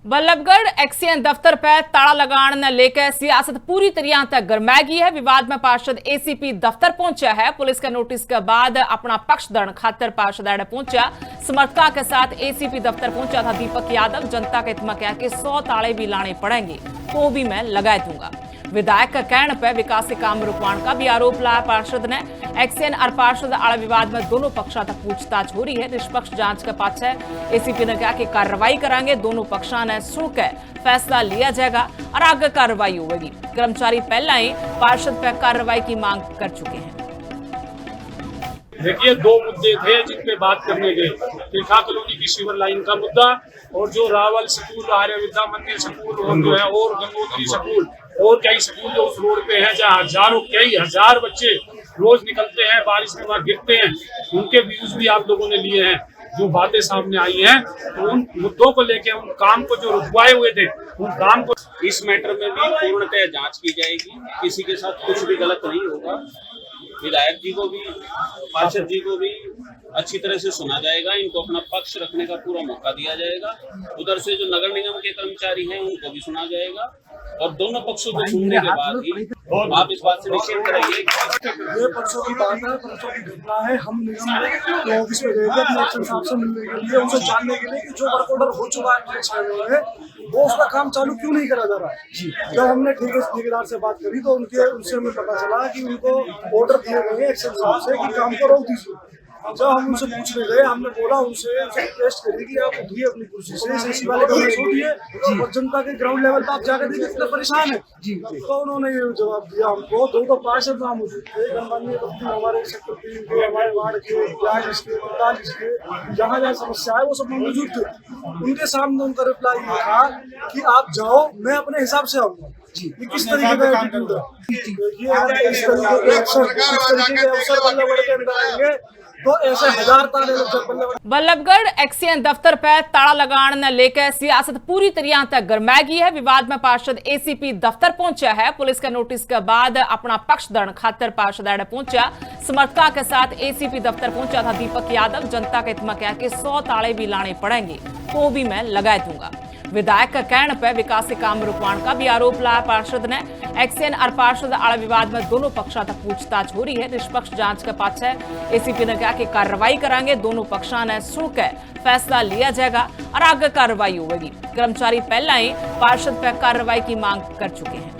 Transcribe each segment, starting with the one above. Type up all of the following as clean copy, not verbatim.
Ballabhgarh XEN दफ्तर पर ताला लगाने ने लेकर सियासत पूरी तरह तक गरमाई गई है। विवाद में पार्षद एसीपी दफ्तर पहुंचा है। पुलिस के नोटिस के बाद अपना पक्ष दर्ज खातर पार्षद पहुंचा। समर्थका के साथ एसीपी दफ्तर पहुंचा था दीपक यादव। जनता का इत्मा कहा कि 100 ताले भी लाने पड़ेंगे तो भी मैं लगा दूंगा। विधायक का कहने पर विकास के काम रुकवाने का भी आरोप लाया पार्षद ने। एक्सीएन और पार्षद आड़े विवाद में दोनों पक्षों तक पूछताछ हो रही है। निष्पक्ष जांच के पाछे एसीपी ने कहा कि कार्रवाई करांगे, दोनों पक्षों ने सुनकर फैसला लिया जाएगा और आगे कार्रवाई होगी। कर्मचारी पहले ही पार्षद पर कार्रवाई की मांग कर चुके हैं। देखिए, दो मुद्दे थे जिन पे बात करने गए। तिरखा कॉलोनी की सीवर लाइन का मुद्दा और जो रावल स्कूल, आर्य विद्या मंदिर स्कूल और जो है और गंगोत्री स्कूल और कई स्कूल जो उस रोड पे हैं जहाँ कई हजार बच्चे रोज निकलते हैं, बारिश में वहाँ गिरते हैं, उनके व्यूज भी आप लोगों ने लिए हैं। जो बातें सामने आई हैं तो उन मुद्दों को लेके, उन काम को जो रुकवाए हुए थे, उन काम को इस मैटर में भी पूर्णतः जांच की जाएगी। किसी के साथ कुछ भी गलत नहीं होगा। विधायक जी को भी, पार्षद जी को भी अच्छी तरह से सुना जाएगा। इनको अपना पक्ष रखने का पूरा मौका दिया जाएगा। उधर से जो नगर निगम के कर्मचारी हैं उनको भी सुना जाएगा और दोनों पक्षों को सुनने के बाद ही आप इस बात से निश्चित कराइए। ये परसों की बात है, परसों की घटना है। हम निगम के ऑफिस में गए थे अपने एक्शन साहब से मिलने के लिए, उनसे जानने के लिए कि जो वर्क ऑर्डर हो चुका है 6 महीने वो उसका काम चालू क्यों नहीं करा जा रहा है। जब हमने ठेकेदार से बात करी तो उनसे हमें पता चला कि उनको ऑर्डर दिए गए हैं एक्शन साहब से कि काम को रोक दीजिए। जब हम उनसे पूछने गए, हमने बोला उनसे रिक्वेस्ट करी कि आप उठिए अपनी कुर्सी से, एसएससी वाले कमरे से उठिए और जनता के ग्राउंड लेवल पर आप जाकर देखिए कितने परेशान है। तो उन्होंने ये जवाब दिया हमको। दो पार्षद नाम मौजूद थे, गणमान्य व्यक्ति हमारे सेक्टर 3 के, हमारे वार्ड के, 42 के, 45 के, जहाँ जहाँ समस्या है वो सब मौजूद थे। उनके सामने उनका रिप्लाई ये था कि आप जाओ, मैं अपने हिसाब से आऊंगा। ये किस तरीके का एटीट्यूड है? ये अगर इस तरीके के अवसर बल्लभगढ़ के अंदर आएंगे तो ऐसे हजार ताले लग। बल्लभगढ़ एक्सीएन दफ्तर पर ताला लगाने ने लेकर सियासत पूरी तरह तक गरमाई गई है। विवाद में पार्षद एसीपी दफ्तर पहुंचा है। पुलिस के नोटिस के बाद अपना पक्ष दर्ज खातर पार्षद पहुंचा। समर्थका के साथ एसीपी दफ्तर पहुंचा था दीपक यादव। जनता का इत्मा कहा कि 100 ताले भी लाने पड़ेंगे तो भी मैं लगा दूंगा। विधायक का कहने पर विकास के काम रुकवाने का भी आरोप लाया पार्षद ने। एक्सीएन और पार्षद आड़े विवाद में दोनों पक्षों तक पूछताछ हो रही है। निष्पक्ष जांच के पाछे एसीपी ने कहा कि कार्रवाई करांगे, दोनों पक्षों ने सुनकर फैसला लिया जाएगा और आगे कार्रवाई होगी। कर्मचारी पहले ही पार्षद पर कार्रवाई की मांग कर चुके हैं।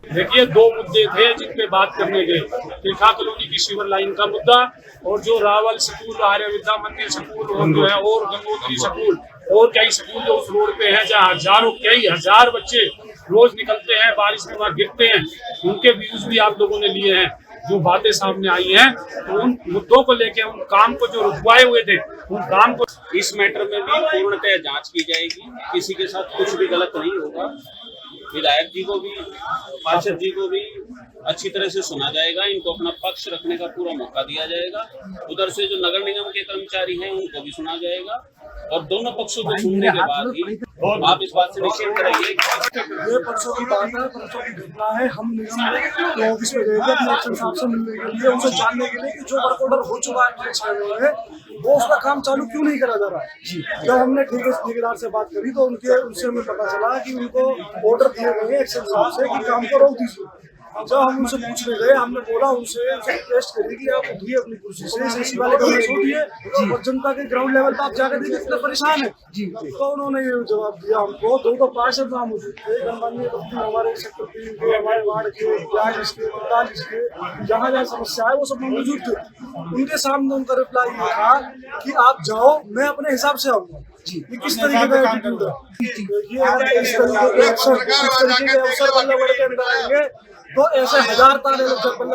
देखिए, दो मुद्दे थे जिन पे बात करने गए। तिरखा कॉलोनी की सीवर लाइन का मुद्दा और जो रावल स्कूल, आर्य विद्या मंदिर स्कूल और जो है और गंगोत्री स्कूल और कई स्कूल जो उस रोड पे हैं जहाँ कई हजार बच्चे रोज निकलते हैं, बारिश में वहाँ गिरते हैं, उनके व्यूज भी आप लोगों ने लिए हैं। जो बातें सामने आई हैं तो उन मुद्दों को लेके, उन काम को जो रुकवाए हुए थे, उन काम को इस मैटर में भी पूर्णतः जांच की जाएगी। किसी के साथ कुछ भी गलत नहीं होगा। विधायक जी को भी, पार्षद जी को भी अच्छी तरह से सुना जाएगा। इनको अपना पक्ष रखने का पूरा मौका दिया जाएगा। उधर से जो नगर निगम के कर्मचारी हैं उनको भी सुना जाएगा और दोनों पक्षों को सुनने के बाद ही आप इस बात से निश्चित कराइए। ये परसों की बात है, परसों की घटना है। हम निगम के ऑफिस में गए थे अपने एक्शन साहब से मिलने के लिए, उनसे जानने के लिए कि जो वर्क ऑर्डर हो चुका है 6 महीने वो उसका काम चालू क्यों नहीं करा जा रहा है। जब हमने ठेकेदार से बात करी तो उनसे हमें पता चला कि उनको ऑर्डर दिए गए हैं एक्शन साहब से कि काम को रोक दीजिए। जब हम उनसे पूछने गए, हमने बोला उनसे रिक्वेस्ट करी कि आप उठिए अपनी कुर्सी से, एसएससी वाले कमरे से उठिए और जनता के ग्राउंड लेवल पर आप जाकर देखिए कितने परेशान है। तो उन्होंने ये जवाब दिया हमको। दो पार्षद नाम मौजूद थे, गणमान्य व्यक्ति हमारे सेक्टर 3 के, हमारे वार्ड के, 42 के, 45 के, जहाँ जहाँ समस्या है वो सब मौजूद थे। उनके सामने उनका रिप्लाई ये था कि आप जाओ, मैं अपने हिसाब से आऊंगा। ये किस तरीके का एटीट्यूड है? ये अगर इस तरीके के अवसर बल्लभगढ़ के अंदर आएंगे तो ऐसे हजार ताले लग।